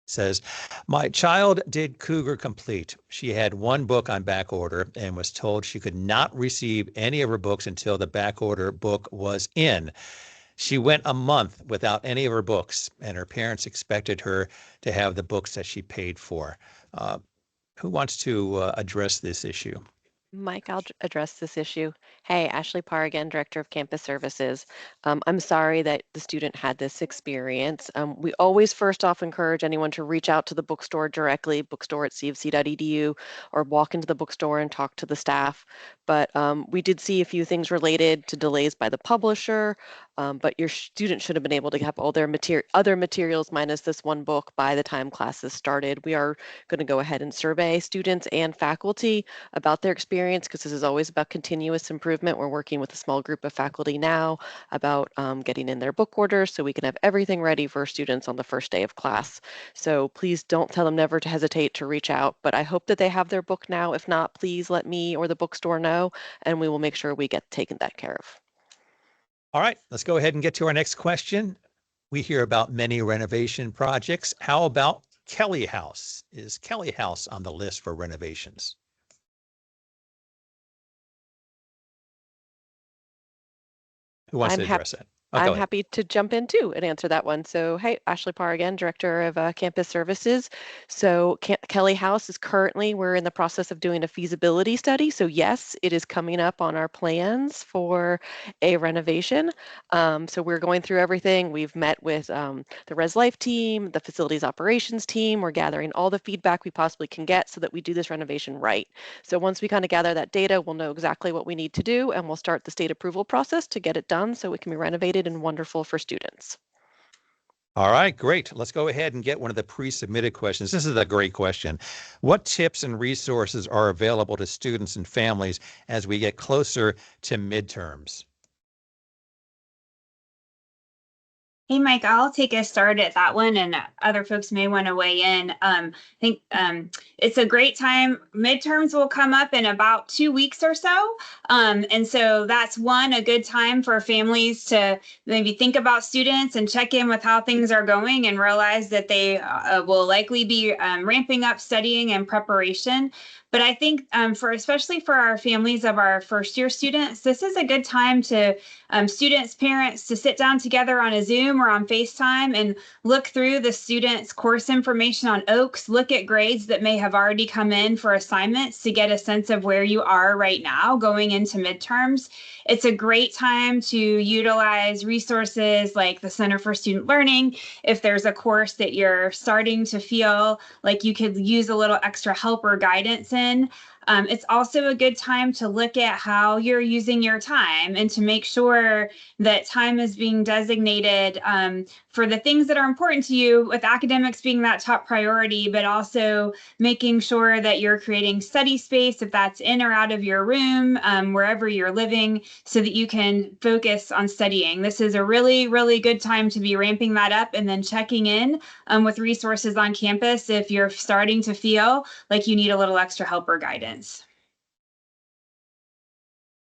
says, my child did Cougar Complete. She had one book on back order and was told she could not receive any of her books until the back order book was in. She went a month without any of her books, and her parents expected her to have the books that she paid for. Who wants to address this issue? Mike, I'll address this issue. Hey, Ashley Parr again, Director of Campus Services. I'm sorry that the student had this experience. We always first off encourage anyone to reach out to the bookstore directly, bookstore@cfc.edu, or walk into the bookstore and talk to the staff. But we did see a few things related to delays by the publisher, but your student should have been able to have all their other materials minus this one book by the time classes started. We are going to go ahead and survey students and faculty about their experience, because this is always about continuous improvement. We're working with a small group of faculty now about getting in their book orders so we can have everything ready for students on the first day of class. So please don't tell them never to hesitate to reach out, but I hope that they have their book now. If not, please let me or the bookstore know, and we will make sure we get taken that care of. All right, let's go ahead and get to our next question. We hear about many renovation projects. How about Kelly House? Is Kelly House on the list for renovations? Who wants to address that? I'm happy to jump in too and answer that one. So, hey, Ashley Parr again, Director of Campus Services. So Kelly House is currently, we're in the process of doing a feasibility study. So yes, it is coming up on our plans for a renovation. So we're going through everything. We've met with the Res Life team, the facilities operations team. We're gathering all the feedback we possibly can get so that we do this renovation right. So once we kind of gather that data, we'll know exactly what we need to do, and we'll start the state approval process to get it done so it can be renovated and wonderful for students. All right, great. Let's go ahead and get one of the pre-submitted questions. This is a great question. What tips and resources are available to students and families as we get closer to midterms? Hey, Mike, I'll take a start at that one, and other folks may want to weigh in. I think it's a great time. Midterms will come up in about 2 weeks or so. And so that's a good time for families to maybe think about students and check in with how things are going and realize that they will likely be ramping up studying and preparation. But I think especially for our families of our first year students, this is a good time to students, parents to sit down together on a Zoom or on FaceTime and look through the students' course information on OAKS, look at grades that may have already come in for assignments to get a sense of where you are right now going into midterms. It's a great time to utilize resources like the Center for Student Learning. If there's a course that you're starting to feel like you could use a little extra help or guidance in, it's also a good time to look at how you're using your time and to make sure that time is being designated for the things that are important to you, with academics being that top priority, but also making sure that you're creating study space, if that's in or out of your room, wherever you're living, so that you can focus on studying. This is a really, really good time to be ramping that up and then checking in with resources on campus if you're starting to feel like you need a little extra help or guidance.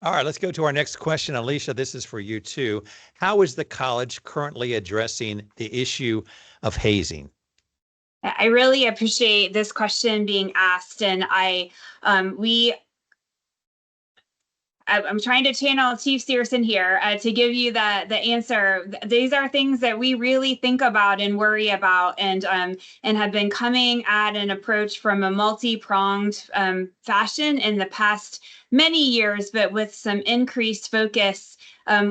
All right, let's go to our next question. Alicia, this is for you too. How is the college currently addressing the issue of hazing? I really appreciate this question being asked, and I'm trying to channel Chief Searson here to give you the answer. These are things that we really think about and worry about, and have been coming at an approach from a multi-pronged fashion in the past many years, but with some increased focus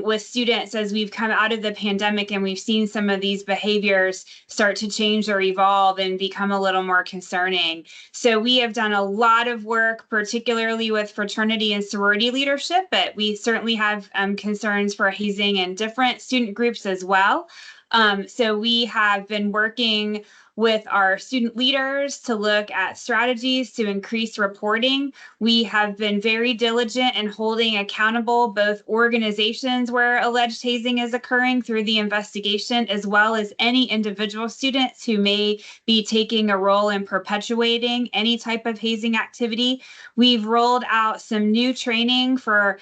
with students as we've come out of the pandemic and we've seen some of these behaviors start to change or evolve and become a little more concerning. So we have done a lot of work, particularly with fraternity and sorority leadership, but we certainly have concerns for hazing in different student groups as well. So we have been working with our student leaders to look at strategies to increase reporting. We have been very diligent in holding accountable both organizations where alleged hazing is occurring through the investigation, as well as any individual students who may be taking a role in perpetuating any type of hazing activity. We've rolled out some new training for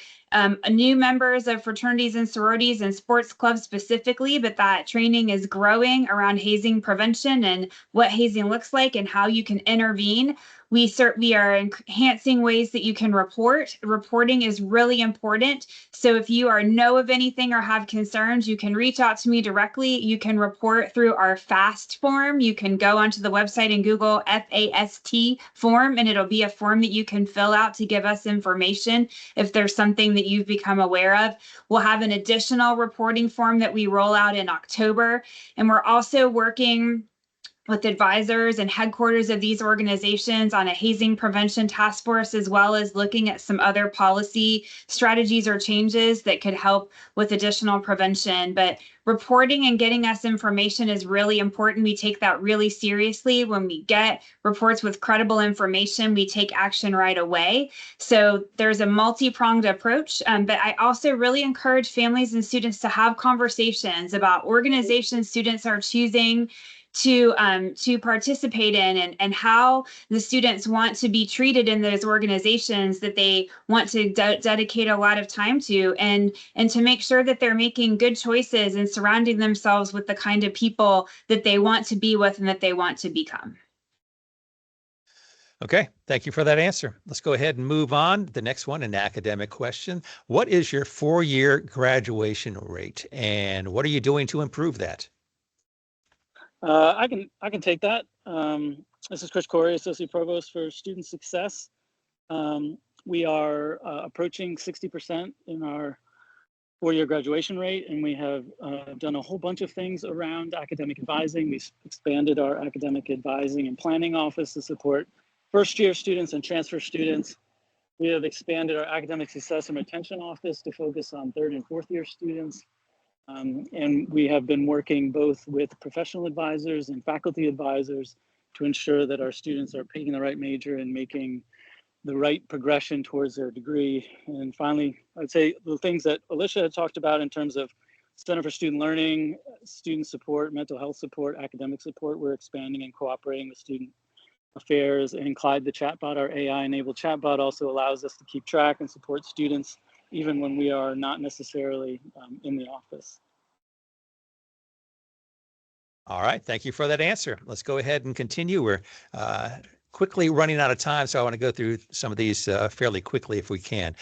new members of fraternities and sororities and sports clubs specifically, but that training is growing around hazing prevention and what hazing looks like and how you can intervene. We are enhancing ways that you can report. Reporting is really important. So if you know of anything or have concerns, you can reach out to me directly. You can report through our FAST form. You can go onto the website and Google FAST form, and it'll be a form that you can fill out to give us information if there's something that you've become aware of. We'll have an additional reporting form that we roll out in October. And we're also working with advisors and headquarters of these organizations on a hazing prevention task force, as well as looking at some other policy strategies or changes that could help with additional prevention. But reporting and getting us information is really important. We take that really seriously. When we get reports with credible information, we take action right away. So there's a multi-pronged approach, but I also really encourage families and students to have conversations about organizations students are choosing to participate in, and how the students want to be treated in those organizations that they want to dedicate a lot of time to, and to make sure that they're making good choices and surrounding themselves with the kind of people that they want to be with and that they want to become. Okay, thank you for that answer. Let's go ahead and move on. The next one, an academic question. What is your 4-year graduation rate, and what are you doing to improve that? I can take that. This is Chris Corey, Associate Provost for Student Success. We are approaching 60% in our 4-year graduation rate, and we have done a whole bunch of things around academic advising. We've expanded our academic advising and planning office to support first-year students and transfer students. We have expanded our academic success and retention office to focus on 3rd and 4th year students. And we have been working both with professional advisors and faculty advisors to ensure that our students are picking the right major and making the right progression towards their degree. And finally, I'd say the things that Alicia had talked about in terms of Center for Student Learning, student support, mental health support, academic support, we're expanding and cooperating with Student Affairs. And Clyde, the chatbot, our AI-enabled chatbot, also allows us to keep track and support students even when we are not necessarily in the office. All right, thank you for that answer. Let's go ahead and continue. We're quickly running out of time, so I want to go through some of these fairly quickly if we can.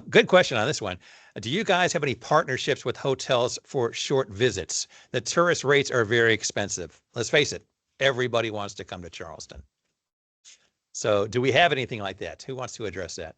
Good question on this one. Do you guys have any partnerships with hotels for short visits? The tourist rates are very expensive. Let's face it, everybody wants to come to Charleston. So do we have anything like that? Who wants to address that?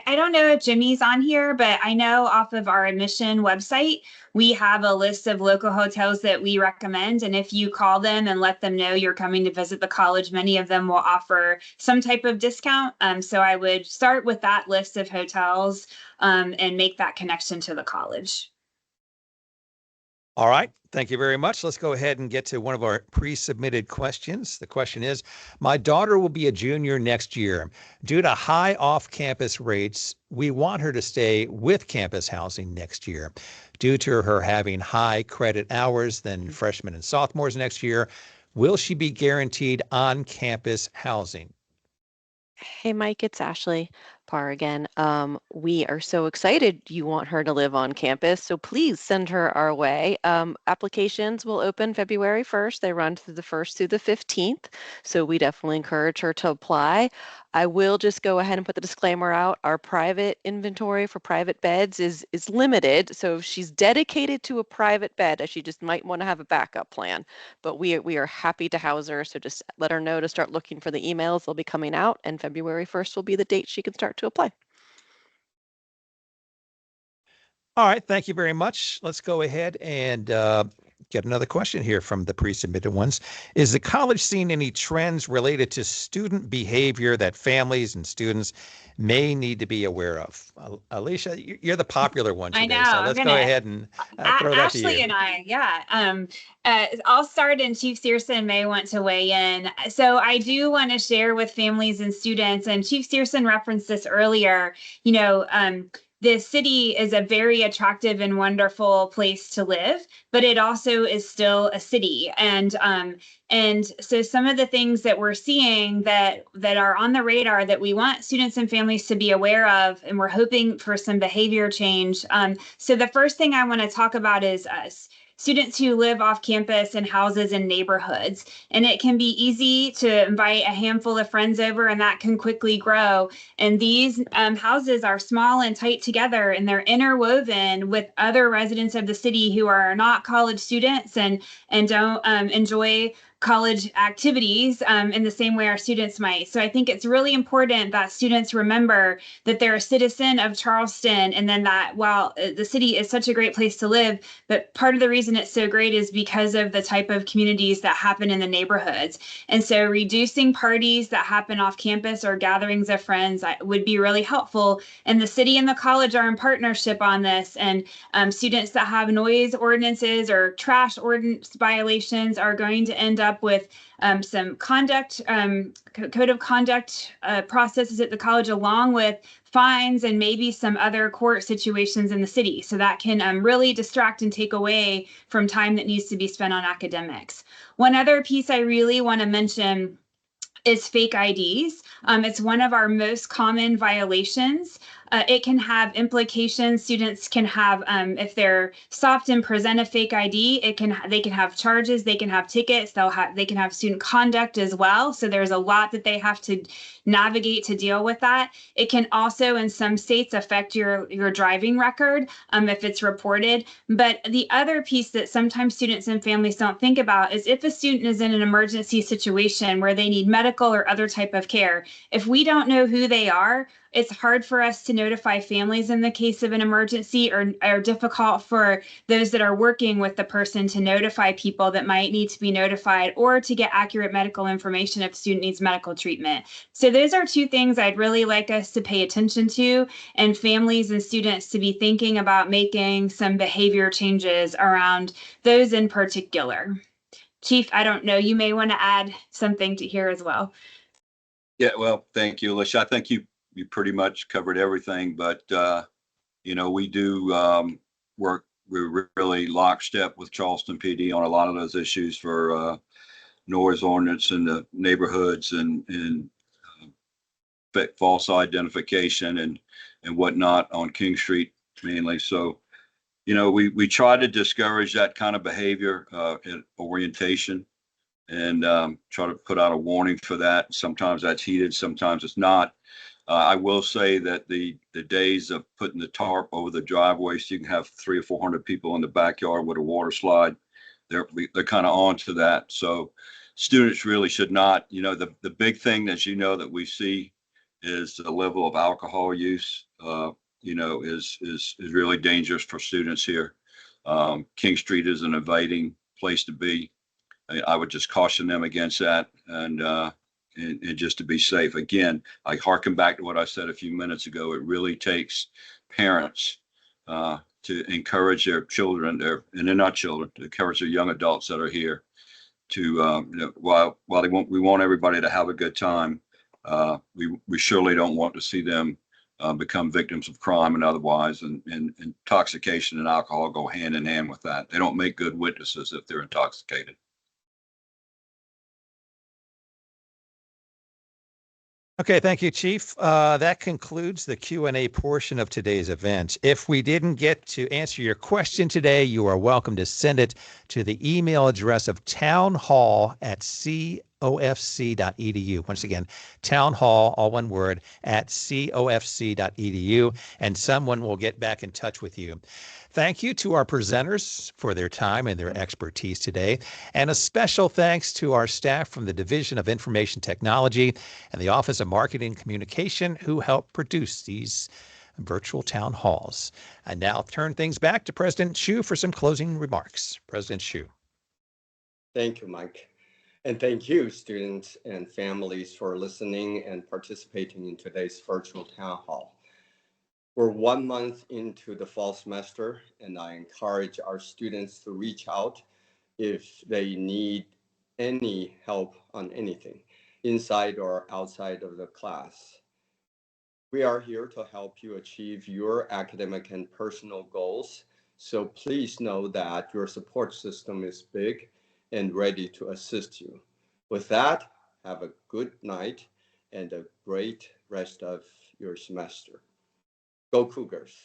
I don't know if Jimmy's on here, but I know off of our admission website, we have a list of local hotels that we recommend. And if you call them and let them know you're coming to visit the college, many of them will offer some type of discount. So I would start with that list of hotels and make that connection to the college. All right. Thank you very much. Let's go ahead and get to one of our pre-submitted questions. The question is, my daughter will be a junior next year. Due to high off-campus rates, we want her to stay with campus housing next year. Due to her having high credit hours than freshmen and sophomores next year, will she be guaranteed on-campus housing? Hey, Mike, it's Ashley Parr again. We are so excited you want her to live on campus, so please send her our way. Applications will open February 1st. They run through the 1st through the 15th, so we definitely encourage her to apply. I will just go ahead and put the disclaimer out. Our private inventory for private beds is limited, so if she's dedicated to a private bed, she just might want to have a backup plan. But we are happy to house her, so just let her know to start looking for the emails. They'll be coming out, and February 1st will be the date she can start to apply. All right, thank you very much. Let's go ahead and get another question here from the pre-submitted ones. Is the college seeing any trends related to student behavior that families and students may need to be aware of? Alicia, you're the popular one today, I know. so let's go ahead and throw that to Ashley you. and I, yeah. I'll start, and Chief Searson may want to weigh in. So I do want to share with families and students, and Chief Searson referenced this earlier, the city is a very attractive and wonderful place to live, but it also is still a city. And so some of the things that we're seeing that are on the radar that we want students and families to be aware of, and we're hoping for some behavior change. So the first thing I want to talk about is students who live off campus in houses and neighborhoods. And it can be easy to invite a handful of friends over, and that can quickly grow. And these houses are small and tight together, and they're interwoven with other residents of the city who are not college students and don't enjoy college activities in the same way our students might. So I think it's really important that students remember that they're a citizen of Charleston, and then that while the city is such a great place to live, but part of the reason it's so great is because of the type of communities that happen in the neighborhoods. And so reducing parties that happen off campus or gatherings of friends would be really helpful. And the city and the college are in partnership on this. And students that have noise ordinances or trash ordinance violations are going to end up with some conduct, code of conduct processes at the college, along with fines and maybe some other court situations in the city. So that can really distract and take away from time that needs to be spent on academics. One other piece I really want to mention is fake IDs. It's one of our most common violations. It can have implications. Students can have, if they're stopped and present a fake ID, they can have charges, they can have tickets, they can have student conduct as well. So there's a lot that they have to navigate to deal with that. It can also, in some states, affect your driving record if it's reported. But the other piece that sometimes students and families don't think about is if a student is in an emergency situation where they need medical or other type of care, if we don't know who they are, it's hard for us to notify families in the case of an emergency, or difficult for those that are working with the person to notify people that might need to be notified, or to get accurate medical information if a student needs medical treatment. So those are two things I'd really like us to pay attention to, and families and students to be thinking about making some behavior changes around those in particular. Chief, I don't know, you may want to add something to here as well. Yeah, well, thank you, Alicia. I think you pretty much covered everything, but we do work. We're really lockstep with Charleston PD on a lot of those issues for noise ordinance in the neighborhoods and false identification and whatnot on King Street mainly. So, we try to discourage that kind of behavior at orientation, and try to put out a warning for that. Sometimes that's heated, sometimes it's not. I will say that the days of putting the tarp over the driveway so you can have 300 or 400 people in the backyard with a water slide, they're kind of on to that. So students really should not, the big thing that we see is the level of alcohol use, is really dangerous for students here. King Street is an inviting place to be. I would just caution them against that, and just to be safe. Again, I harken back to what I said a few minutes ago. It really takes parents to encourage their children, and they're not children, to encourage their young adults that are here to, while we want everybody to have a good time, we surely don't want to see them become victims of crime and otherwise, and intoxication and alcohol go hand in hand with that. They don't make good witnesses if they're intoxicated. Okay, thank you, Chief. That concludes the Q&A portion of today's event. If we didn't get to answer your question today, you are welcome to send it to the email address of townhall@cofc.edu. Once again, townhall, all one word, @cofc.edu, and someone will get back in touch with you. Thank you to our presenters for their time and their expertise today. And a special thanks to our staff from the Division of Information Technology and the Office of Marketing and Communication who helped produce these virtual town halls. And now I'll turn things back to President Hsu for some closing remarks. President Hsu. Thank you, Mike. And thank you, students and families, for listening and participating in today's virtual town hall. We're 1 month into the fall semester, and I encourage our students to reach out if they need any help on anything, inside or outside of the class. We are here to help you achieve your academic and personal goals, so please know that your support system is big and ready to assist you. With that, have a good night and a great rest of your semester. Go Cougars!